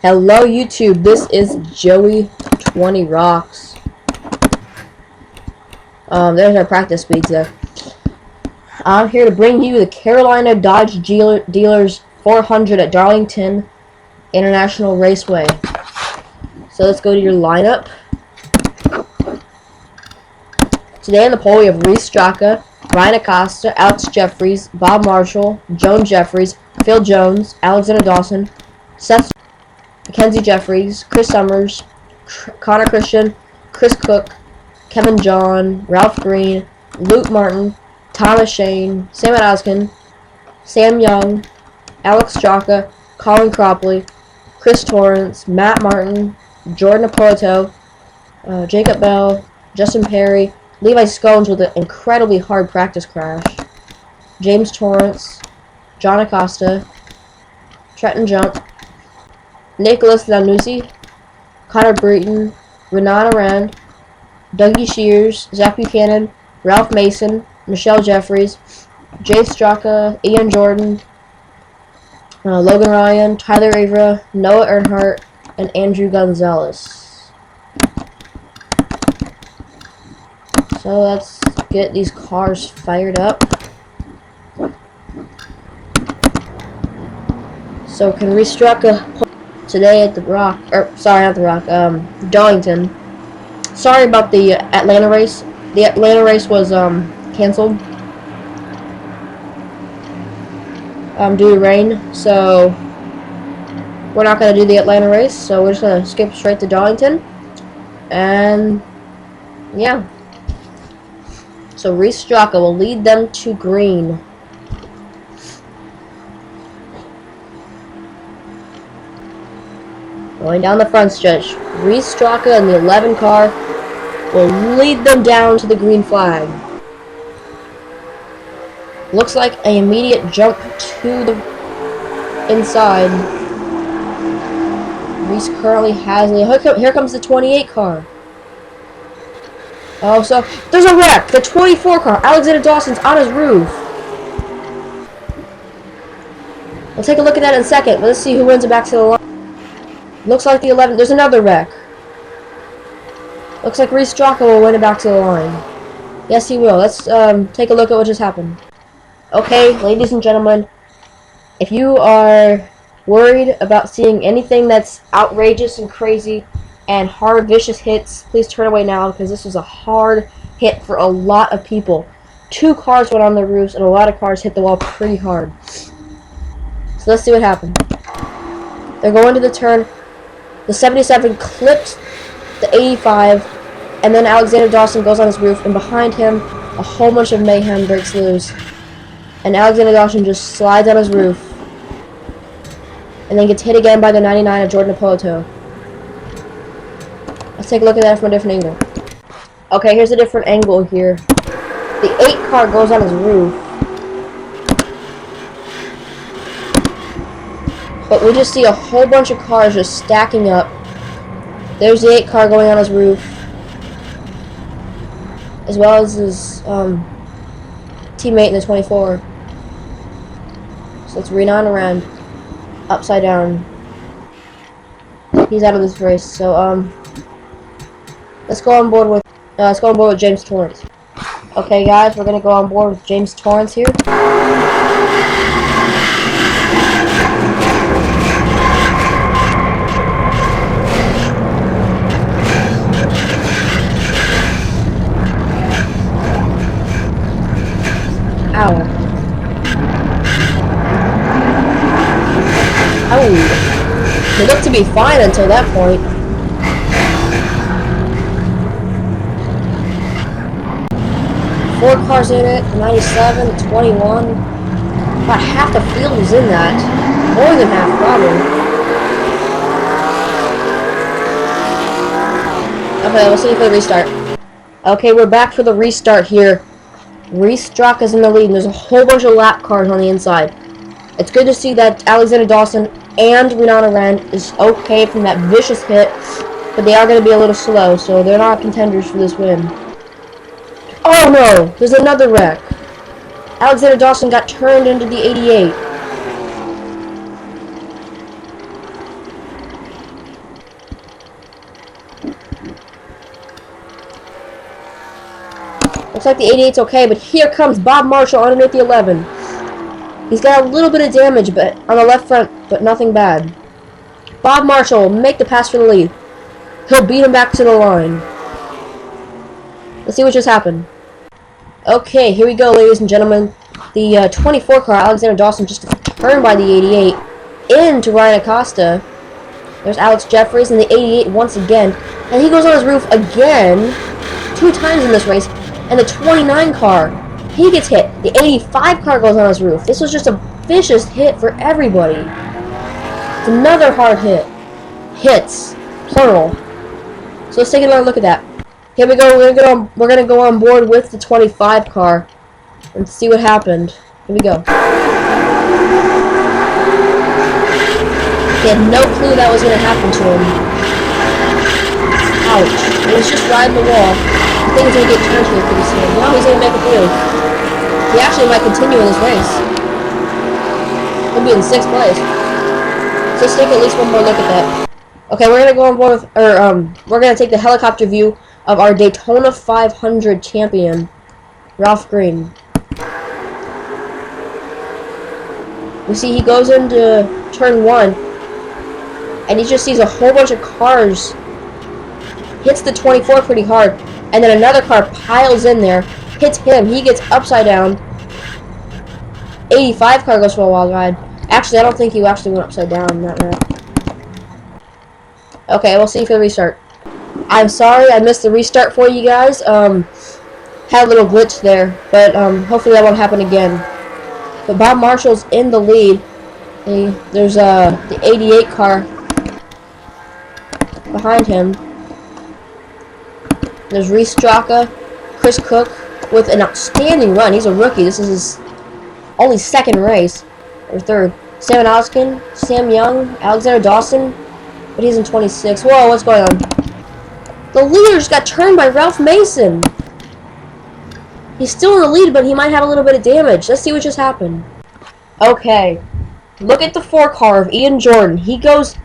Hello YouTube, this is Joey20 Rocks. There's our practice speeds there. I'm here to bring you the Carolina Dodge Dealers 400 at Darlington International Raceway. So let's go to your lineup. Today on the pole we have Reese Straka, Ryan Acosta, Alex Jeffries, Bob Marshall, Joan Jeffries, Phil Jones, Alexander Dawson, Seth Mackenzie Jeffries, Chris Summers, Connor Christian, Chris Cook, Kevin John, Ralph Green, Luke Martin, Thomas Shane, Sam Askin, Sam Young, Alex Straka, Colin Cropley, Chris Torrance, Matt Martin, Jordan Apoto, Jacob Bell, Justin Perry, Levi Scones with an incredibly hard practice crash, James Torrance, John Acosta, Trenton Jump, Nicholas Lanucci, Connor Breton, Renan Arand, Dougie Shears, Zach Buchanan, Ralph Mason, Michelle Jeffries, Jay Straka, Ian Jordan, Logan Ryan, Tyler Avra, Noah Earnhardt, and Andrew Gonzalez. So let's get these cars fired up. So can Reese Straka today at the Rock, or sorry, not the Rock, Darlington. Sorry about the Atlanta race. The Atlanta race was canceled due to rain, so we're not going to do the Atlanta race, so we're just going to skip straight to Darlington. And yeah, so Reese Straka will lead them to green. Going down the front stretch, Reese Straka in the 11 car will lead them down to the green flag. Looks like an immediate jump to the inside. Reese currently has the... Here comes the 28 car. Oh, so there's a wreck. The 24 car, Alexander Dawson's on his roof. We'll take a look at that in a second, but let's see who wins it back to the line. Looks like the 11. There's another wreck. Looks like Reese Straka will win it back to the line. Yes, he will. Let's take a look at what just happened. Okay, ladies and gentlemen, if you are worried about seeing anything that's outrageous and crazy and hard, vicious hits, please turn away now, because this was a hard hit for a lot of people. 2 cars went on the roofs, and a lot of cars hit the wall pretty hard. So let's see what happened. They're going to the turn. The 77 clipped the 85, and then Alexander Dawson goes on his roof, and behind him, a whole bunch of mayhem breaks loose. And Alexander Dawson just slides on his roof, and then gets hit again by the 99 of Jordan Apoto. Let's take a look at that from a different angle. Okay, here's a different angle here. The 8 car goes on his roof, but we just see a whole bunch of cars just stacking up. There's the 8 car going on his roof, as well as his teammate in the 24. So let's Renan around, upside down. He's out of this race. So let's go on board with James Torrance. Okay, guys, we're gonna go on board with James Torrance here. Oh, they looked to be fine until that point. Four cars in it, 97, 21. About half the field was in that. More than half, probably. Okay, we'll see for the restart. Okay, we're back for the restart here. Reese Straka's in the lead, and there's a whole bunch of lap cars on the inside. It's good to see that Alexander Dawson and Renan Arand is okay from that vicious hit, but they are going to be a little slow, so they're not contenders for this win. Oh no! There's another wreck. Alexander Dawson got turned into the 88. Looks like the 88's okay, but here comes Bob Marshall underneath the 11. He's got a little bit of damage but on the left front, but nothing bad. Bob Marshall will make the pass for the lead. He'll beat him back to the line. Let's see what just happened. Okay, here we go, ladies and gentlemen. The 24 car, Alexander Dawson, just turned by the 88 into Ryan Acosta. There's Alex Jeffries and the 88 once again. And he goes on his roof again, 2 times in this race. And the 29 car, he gets hit. The 85 car goes on his roof. This was just a vicious hit for everybody. It's another hard hit. Hits, plural. So let's take another look at that. Here we go. We're gonna go on board with the 25 car and see what happened. Here we go. He had no clue that was gonna happen to him. Ouch! He was just riding the wall. I think he's gonna get turned here pretty soon. No, he's gonna make it through. He actually might continue in this race. He'll be in 6th place. So let's take at least one more look at that. Okay, we're gonna go on board with, we're gonna take the helicopter view of our Daytona 500 champion, Ralph Green. You see, he goes into turn 1, and he just sees a whole bunch of cars. Hits the 24 pretty hard, and then another car piles in there, hits him. He gets upside down. 85 car goes for a wild ride. Actually, I don't think he actually went upside down in that lap. Okay, we'll see for the restart. I'm sorry I missed the restart for you guys. Had a little glitch there, but hopefully that won't happen again. But Bob Marshall's in the lead. There's the 88 car behind him. There's Reese Straka, Chris Cook with an outstanding run. He's a rookie. This is his only 2nd race, or 3rd. Sam Alskin, Sam Young, Alexander Dawson, but he's in 26. Whoa, what's going on? The leader just got turned by Ralph Mason. He's still in the lead, but he might have a little bit of damage. Let's see what just happened. Okay. Look at the 4 car of Ian Jordan. He goes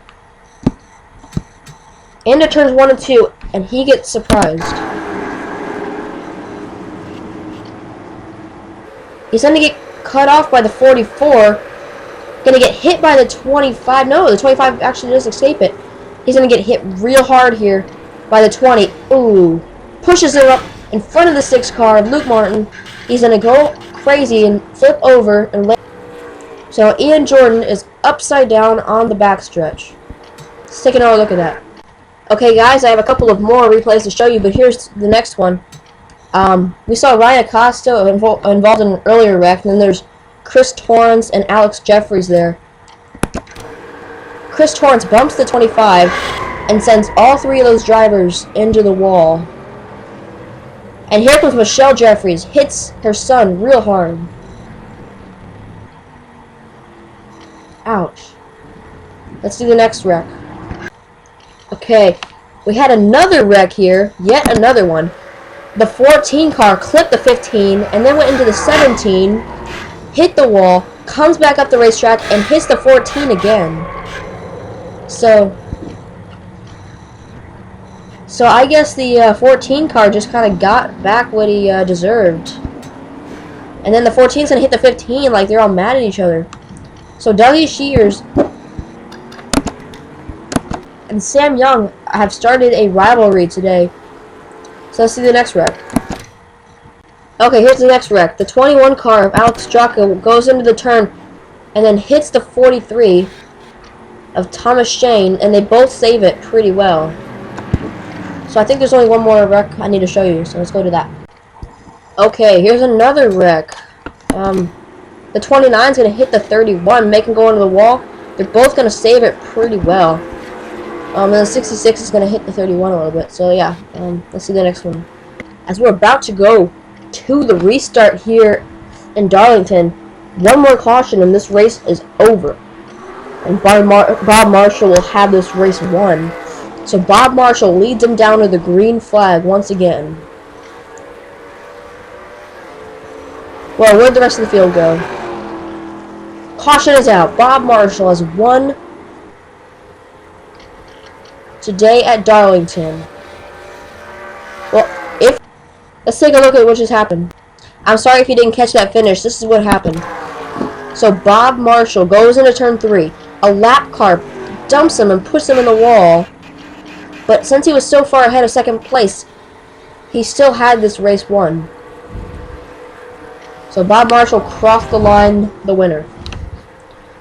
into turns 1 and 2, and he gets surprised. He's going to get cut off by the 44. Going to get hit by the 25. No, the 25 actually does escape it. He's going to get hit real hard here by the 20. Ooh. Pushes him up in front of the 6 car of Luke Martin. He's going to go crazy and flip over and land. So Ian Jordan is upside down on the backstretch. Let's take another look at that. Okay, guys, I have a couple of more replays to show you, but here's the next one. We saw Ryan Acosta involved in an earlier wreck, and then there's Chris Torrance and Alex Jeffries there. Chris Torrance bumps the 25 and sends all 3 of those drivers into the wall. And here comes Michelle Jeffries, hits her son real hard. Ouch. Let's do the next wreck. Okay, we had another wreck here, yet another one. The 14 car clipped the 15 and then went into the 17, hit the wall, comes back up the racetrack and hits the 14 again. So I guess the 14 car just kind of got back what he deserved. And then the 14's gonna hit the 15 like they're all mad at each other. So Dougie Shears and Sam Young have started a rivalry today. So let's see the next wreck. Okay, here's the next wreck. The 21 car of Alex Straka goes into the turn and then hits the 43 of Thomas Shane, and they both save it pretty well. So I think there's only one more wreck I need to show you, so let's go to that. Okay, here's another wreck. The 29 is going to hit the 31, make him go into the wall. They're both going to save it pretty well. And the 66 is going to hit the 31 a little bit. So yeah, let's see the next one. As we're about to go to the restart here in Darlington, one more caution and this race is over. And Bob Marshall will have this race won. So Bob Marshall leads him down to the green flag once again. Well, where'd the rest of the field go? Caution is out. Bob Marshall has won today at Darlington. Well, Let's take a look at what just happened. I'm sorry if you didn't catch that finish. This is what happened. So Bob Marshall goes into turn 3. A lap car dumps him and puts him in the wall. But since he was so far ahead of second place, he still had this race won. So Bob Marshall crossed the line, the winner.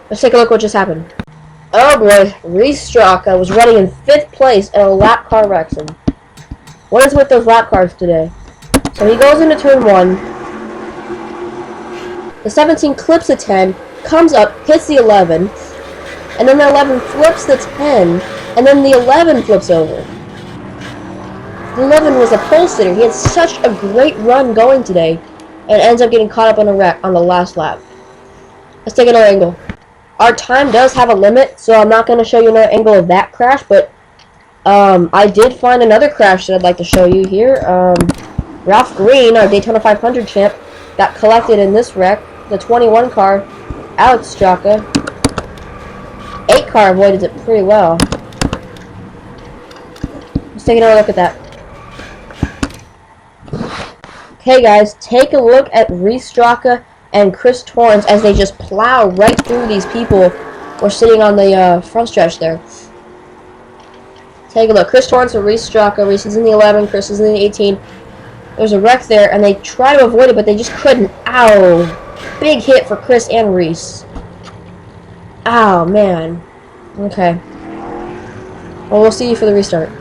Let's take a look what just happened. Oh boy, Reese Straka was running in 5th place and a lap car wrecks him. What is with those lap cars today? So he goes into turn 1. The 17 clips the 10, comes up, hits the 11, and then the 11 flips the 10, and then the 11 flips over. The 11 was a pole sitter. He had such a great run going today, and ends up getting caught up on a wreck on the last lap. Let's take another angle. Our time does have a limit, so I'm not going to show you another angle of that crash, but I did find another crash that I'd like to show you here. Ralph Green, our Daytona 500 champ, got collected in this wreck. The 21 car, Alex Straka. 8 car avoided it pretty well. Let's take another look at that. Okay guys, take a look at Reese Straka and Chris Torrance as they just plow right through these people who are sitting on the front stretch there. Take a look. Chris Torrance and Reese Straka. Reese is in the 11, Chris is in the 18. There's a wreck there, and they try to avoid it, but they just couldn't. Ow! Big hit for Chris and Reese. Ow, man. Okay. Well, we'll see you for the restart.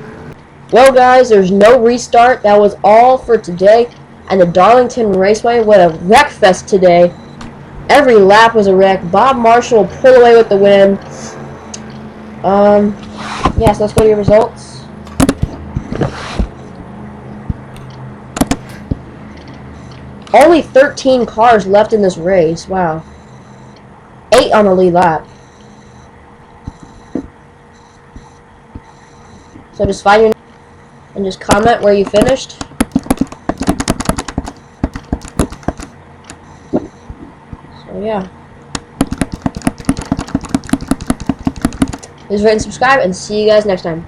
Well, guys, there's no restart. That was all for today. And the Darlington Raceway, what a wreck fest today. Every lap was a wreck. Bob Marshall will pull away with the win. Yeah, so let's go to your results. Only 13 cars left in this race. Wow. 8 on the lead lap. So just find your name and just comment where you finished. So yeah. Please rate and subscribe, and see you guys next time.